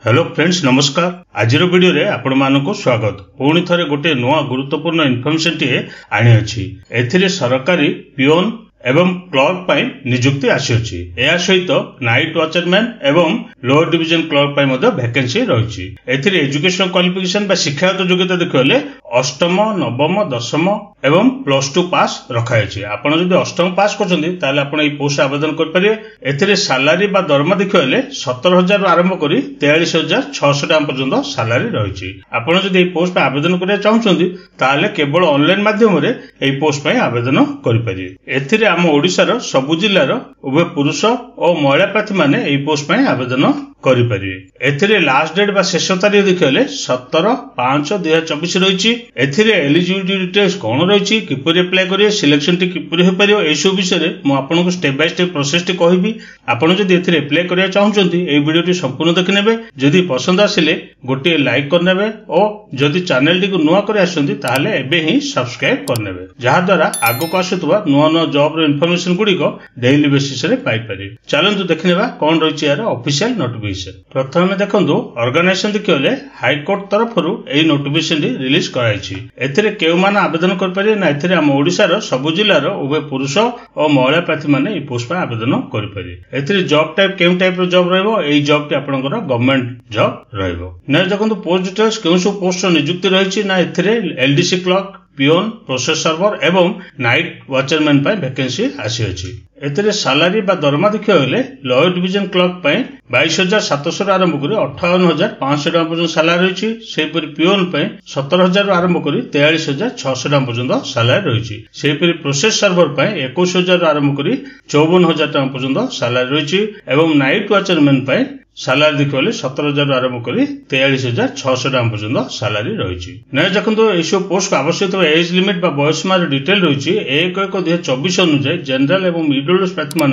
Hello friends नमस्कार। आज video रे आपण मानको स्वागत। पुणी थरे गोटे नुआ गुरुत्वपूर्ण इनफॉरमेशन टी आनी अछि। एथिरे सरकारी पियोन एवं क्लर्क पाई नियुक्ति आसी। या सहित नाइट वॉचरमैन एवं लोअर डिविजन क्लर्क पाई मध्य वैकेंसी रही। एथिरे एजुकेशनल क्वालिफिकेशन बा शिक्षागत योग्यता देखिले अष्टम नवम दशम एवं +2 पास रखाई। आपण जदि अष्टम पास करछन्ती ताले आपण ए पोस्ट आवेदन कर परिए। एथिरे सैलरी बा दरमा देखिले 17,000 आरंभ करी 43,600 टाका पर्यंत सैलरी रही। आपण जदि ए पोस्ट पे आवेदन करिया चाहछन्ती ताले केवल ऑनलाइन माध्यम रे ए पोस्ट पे आवेदन करि परिए। एथिरे आम ओडिशार सबु जिल्लार उभय पुरुष और महिला प्रार्थी माने ए पोस्ट पे आवेदन करिपारिबे। एथिरे लास्ट डेट बा शेष तारीख देखिले 17/5/2024 रही। एथिरे एलिजिबिलिटी डिटेल्स कोन रही, किपरि अप्लाई करिए, सिलेक्शन टी किपरि हो परियो, ए सब विषय रे मु आपनको स्टेप बाय स्टेप प्रोसेस टी कहबी। आपण जदि एथिरे अप्लाई करिया चाहछन्ती ए वीडियो टी संपूर्ण देखनेबे। जदि पसंद आसिले गोटे लाइक करनेबे और जदि चैनल टी को नुआ करे आछन्ती ताहाले एबे ही सब्सक्राइब करनेबे, जहा द्वारा आगो को आसुतबा नुआ नुआ जॉब रो इन्फॉर्मेशन गुडी को डेली बेसिस रे पाई परिबे। चलंतु देखनेबा कोन रही यार ऑफिशियल नोटिफिकेशन। प्रथम देखंतु ऑर्गेनाइजेशन देखिले हाईकोर्ट तरफ ए नोटिफिकेशन रिलीज कराई। एथिरे केउ मान आवेदन कर परिए ना, एथिरे हम ओडिसा सबु जिल्लार उभय पुरुष और महिला प्रार्थी माने ए पोस्ट पर आवेदन कर परिए। एथिरे जॉब टाइप केउ टाइप रो जॉब रहबो, एई जॉब टी आपनकर गवर्नमेंट जॉब रहबो। नै देखंतु पोस्ट डिटेल्स केउ सब पोस्ट नियुक्ति रही ना, एथिरे LDC clerk, peon, process server एवं नाइट वॉचरमैन पाई वैकेंसी आसी अछि। एथिरे सैलरी बा दरमा देखियो गले लोअर डिविजन क्लर्क पाई 22,700 आरंभ करी 58,500 टाका पर्यंत सैलरी रही। सेपरि पियोन पाई 17,000 आरंभ करी 43,600 टाका पर्यंत सैलरी रही। सेपरि प्रोसेस सर्वर पाई 21,000 आरंभ करी 54,000 टाका पर्यंत सैलरी रही। एवं नाइट वॉचरमैन पाई सैलरी देखिए 17,000 आरंभ करी 43,600 टाका पर्यंत सैलरी रही। नै देखंतु ए सब पोस्ट को आवश्यक एज लिमिट बा बयसमार डिटेल रही। 1/1/2024 अनुसार जनरल एवं ईडब्ल्यूएस प्रार्थी मान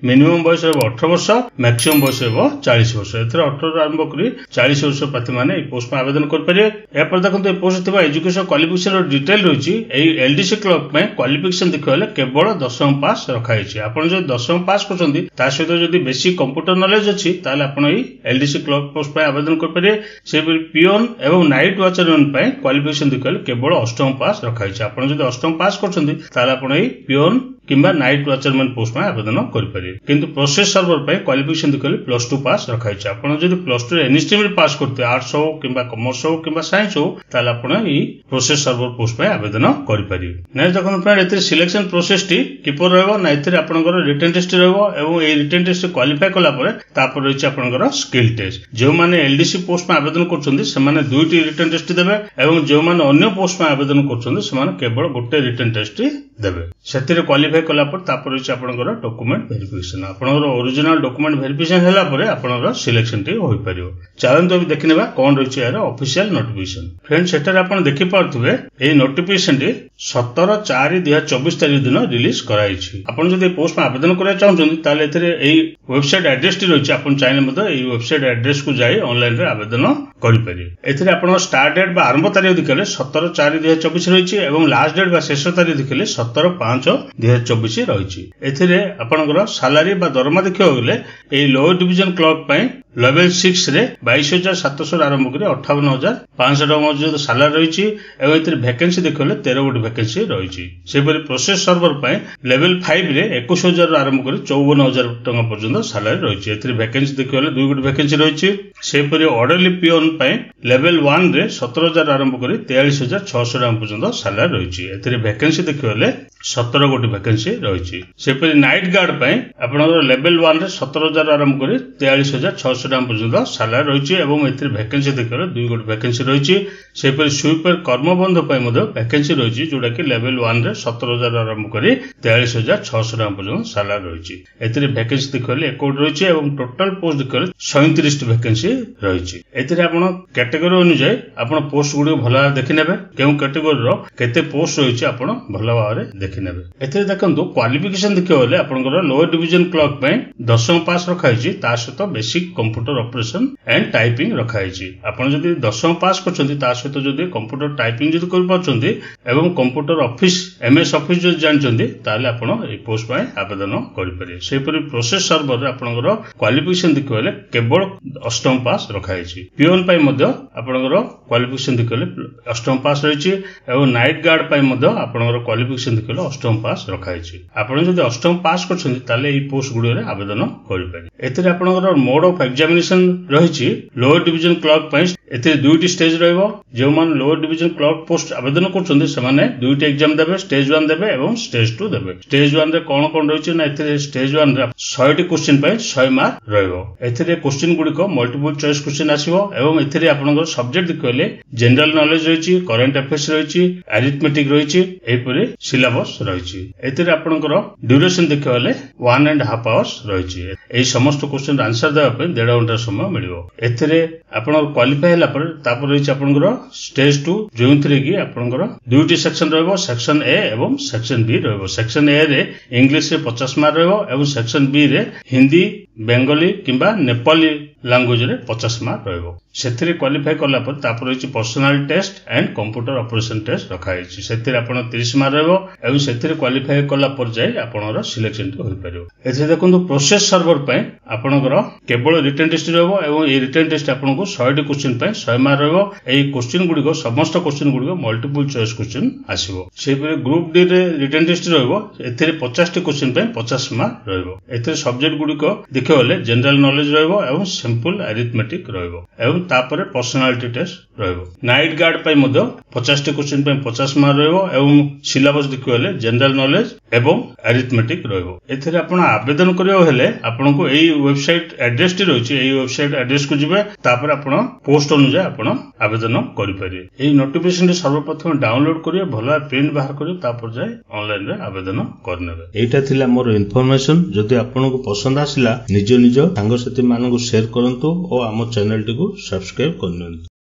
मिनिमम बयस 18 वर्ष, मैक्सिमम बयस 40 वर्ष। एथरे 18 आरंभ करी 40 वर्ष प्रार्थी मान ए पोस्ट में आवेदन कर परिए। या पर देखंतु ए पोस्ट थिबा एजुकेशन क्वालिफिकेशन डिटेल रही। एई एलडीसी क्लर्क में क्वालिफिकेशन देखिले केवल 10वीं पास रखाई छै। आपण जे 10वीं पास करछन्ती ता सहित जदि बेसिक कंप्यूटर नॉलेज अछि ताले आपण एलडीसी क्लर्क पोस्ट पर आवेदन कर परिए। से पियोन एवं नाइट वॉचरमैन पे क्वालिफिकेशन देखिले केवल 8वीं पास रखाई छै। आपण जदि 8वीं पास करछन्ती ताले आपण पियोन किंबा नाइट वॉचरमैन पोस्ट में आवेदन कर परिए। किंतु प्रोसेस सर्वर पे क्वालिफिकेशन देखिले +2 पास रखाई छै। आपण जदि +2 एनी स्ट्रीम रे पास करते, आर्ट्स हो किंबा कॉमर्स हो किंबा साइंस हो, ताले आपण ई प्रोसेस सर्वर पोस्ट पे आवेदन कर परिए। नै देखन फ्रेंड एते सिलेक्शन प्रोसेस टी किपर रहबो ना, एते आपनकर रिटन टेस्ट रहबो एवं ए रिटन टेस्ट क्वालिफाई कला परे तापर रही छै आपनकर स्किल टेस्ट। जो माने एलडीसी पोस्ट में आवेदन करछन्ती से माने दुईटी रिटन टेस्ट देबे एवं जो माने अन्य पोस्ट में आवेदन करछन्ती से माने केवल गोटे रिटन टेस्ट देबे। सेतिरे क्वालिफाई कला पर तापर रही आपनकर डॉक्यूमेंट वेरिफिकेशन। आपनकर ओरिजिनल डॉक्यूमेंट वेरिफिकेशन हैला परे आपनकर सिलेक्शन टी होई परियो। चलंतु अभी देखनेबा कोन रही यार ऑफिशियल नोटिफिकेशन। फ्रेंड्स सेटर आपण देखि पारथुबे ए नोटिफिकेशन टी 17/4/2024 तारिख दिन रिलीज कराई छी। आपण जदि पोस्ट में आवेदन करिया चाहछन्ती ताले एथिरे एई वेबसाइट एड्रेस टी रही। आपण चाहे मते एई वेबसाइट एड्रेस को जाई ऑनलाइन रे आवेदन करि परिए। एथिरे आपण स्टार्ट डेट बा आरंभ तारिख देखले 17/4/2024 रही एवं लास्ट डेट बा शेष तारिख देखले 17/5/2024 रही। एथिरे आपनकर सैलरी बा दरमा देखियो गले ए लोअर डिविजन क्लर्क पई लेवल 6 रे 22,700 आरंभ करी 58,500 टाका मौजूद सैलरी रही। एवं एथिरे वैकेंसी देखले 13 गोटी वैकेंसी रही। सेपरि प्रोसेस सर्वर पई लेवल 5 रे 21,000 आरंभ करी 54,000 टाका पर्यंत सैलरी रही। एथिरे वैकेंसी देखले 2 गोटी वैकेंसी रही। सेपरि ऑर्डरली पियोन पई लेवल 1 रे 17,000 आरंभ करी 43,600 टाका पर्यंत सैलरी रही। एथिरे वैकेंसी देखले 17 गोटी वैकेंसी रही। सेपरि नाइट गार्ड पई आपनकर लेवल 1 रे 17,000 आरंभ करी 43,600 टाका पर्यंत सैलरी रही। एवं एथिरे वैकेंसी देखले 2 गोटी वैकेंसी रही। सेपरि स्वीपर कर्मबंध पई मधे वैकेंसी रही, जोटा कि लेवल 1 रे 17,000 आरंभ करी 43,600 टाका पर्यंत सैलरी रही। एथिरे वैकेंसी देखले 1 गोटी रही एवं टोटल पोस्ट देखले 37 वैकेंसी रही। एथिरे आपण कैटेगरी अनुसार आपण पोस्ट गुडी भला देखि नेबे, केउ कैटेगरी रो केते पोस्ट रही आपण भला भाबरे देखि नेबे। एथिरे देखंतु क्वालिफिकेशन देखियो गले आपनकर लोअर डिविजन क्लर्क पई 10वीं पास रखाई छी, ता सहित basic computer operation and typing रखाई। आपण जदि 10वीं पास करछन्ती ता सहित जदि कंप्यूटर टाइपिंग जदि कर पाछन्ती एवं कंप्यूटर ऑफिस एमएस ऑफिस जदि जानछन्ती ताले आपण ए पोस्ट पय आवेदन करि परिबे। सेपरि प्रोसेस सर्वर रे आपनकर क्वालिफिकेशन देखिबले केवल 8वीं पास रखाई। पियोन पय मध्ये आपनकर क्वालिफिकेशन देखिबले 8वीं पास रहिछि एवं नाइट गार्ड पय मध्ये आपनकर क्वालिफिकेशन देखिबले 8वीं पास रखाई। आपण जदि 8वीं पास करछन्ती ताले ए पोस्ट गुडी रे आवेदन करि परिबे। एथिरे आपनकर मोड ऑफ एग्जामिनेशन रहिछि लोअर डिवीजन क्लर्क पय एथिरे दुईटी स्टेज रहइबो। जे मान लोअर डिवीजन क्लर्क पोस्ट आवेदन करछन्ती से माने दुईटी एग्जाम देबे, स्टेज 1 देबे एवं स्टेज 2 देबे। स्टेज 1 रे कोन कोन रहिछि ना एथिरे स्टेज 1 रे 100 टी क्वेश्चन पय 100 मार्क रहइबो। एथिरे क्वेश्चन गुडी को मल्टीपल चॉइस क्वेश्चन आसीबो एवं एथिरे आपनकर सब्जेक्ट देखले जनरल नॉलेज रहिछि, करंट अफेयर्स रहिछि, अरिथमेटिक रहिछि, एपरि सिलेबस रहिछि। एथिरे आपनकर ड्यूरेशन देखले 1.5 आवर्स रहिछि। एई समस्त क्वेश्चन आंसर देबा पय 1.5 घंटा समय मिलिबो। एथिरे आपनकर क्वालिफाई होला पर तापर रहिछि आपनकर स्टेज 2 जोंथिरे कि आपनकर दुईटी सेक्शन रहइबो, सेक्शन ए एवं सेक्शन बी रहइबो। सेक्शन ए रे इंग्लिश रे 50 मार्क रहइबो एवं सेक्शन बी रे हिंदी, बेंगली किंबा नेपाली लैंग्वेज रे 50 मार्क रहइबो। सेथिरे क्वालिफाई करला पर तापर रहिछि personality test and computer operation test रखाइछि। सेथिरे आपण 30 मार्क रहइबो एवं सेथिरे क्वालिफाई करला पर जाय आपनर सिलेक्शन होई परिबो। एथिरे देखंतु प्रोसेस सर्वर पय आपनकर केवल रिटन टेस्ट रहइबो एवं ए रिटन टेस्ट आपनको 100 टी क्वेश्चन पय 100 मार्क रहइबो। एई क्वेश्चन गुडी को समस्त क्वेश्चन गुडी को मल्टीपल चॉइस क्वेश्चन आसीबो। सेपरे ग्रुप डी रे रिटन टेस्ट रहइबो। एथिरे 50 टी क्वेश्चन पय 50 मार्क रहइबो। एथिरे सब्जेक्ट गुडी को देखिबले जनरल नॉलेज रहइबो एवं सिंपल अरिथमेटिक रहइबो एवं तापर पर्सनालिटी टेस्ट रहइबो। नाइट गार्ड पय मध्ये 50 टी क्वेश्चन पय 50 मार्क रहइबो एवं सिलेबस देखिबले जनरल नॉलेज एवं अरिथमेटिक रहइबो। एथिरे आपण आवेदन करियो हेले आपनको एई वेबसाइट एड्रेस टी रहिछि। एई वेबसाइट एड्रेस को जिबे तापर आपण पोस्ट अनुसार आपण आवेदन करि परिबे। एई नोटिफिकेशन सर्वप्रथम डाउनलोड करियो, भला प्रिंट बाहर करियो, तापर जाय ऑनलाइन रे आवेदन करनेबे। एटा थिला मोर इन्फॉर्मेशन। जदि आपनको पसंद आसिला निज निज सांगसाथी मानकु शेयर करंतु और आम चैनल टी को सब्सक्राइब करनियंतु।